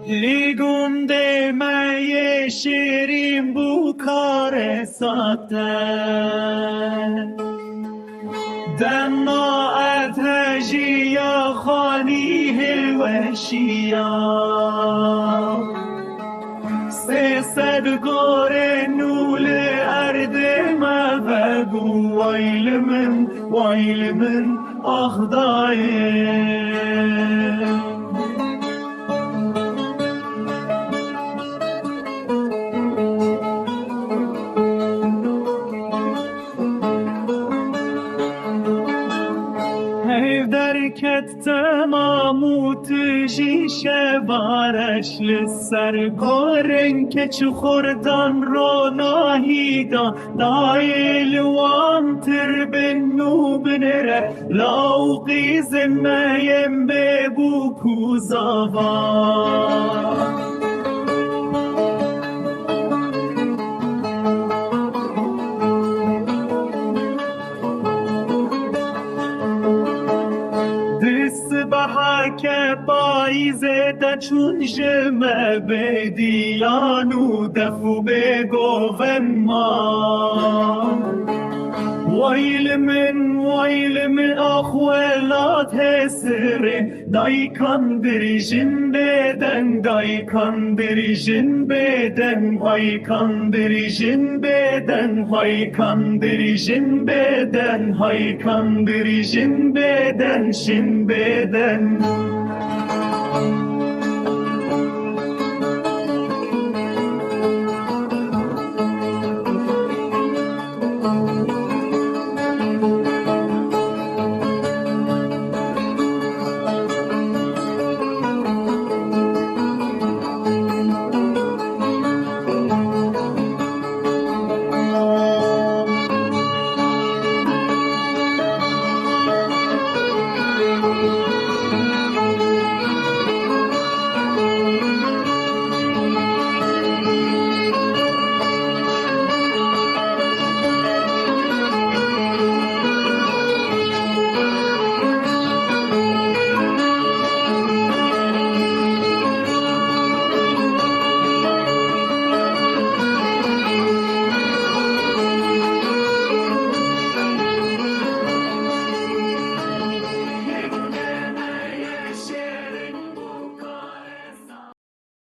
لیگم ده می شیرین بو کار ساته دما اتجیا خانی هلوشیا سد گور نول ارد ما بگو ویل من آخدایه درکت تمامو تجیشه بارش لسر گارن که چو خوردان رو ناهیدا دایل وان تر بنو بنره لاوقی زمیم ببو کوزاوا که پاییزه تا چون جمع بدیانو دفو بگوون ما ویل من آخوالات هسره دایکان بریجن بدن دایکان بریجن بدن هایکان بریجن بدن هایکان بریجن بدن هایکان بریجن بدن شن بدن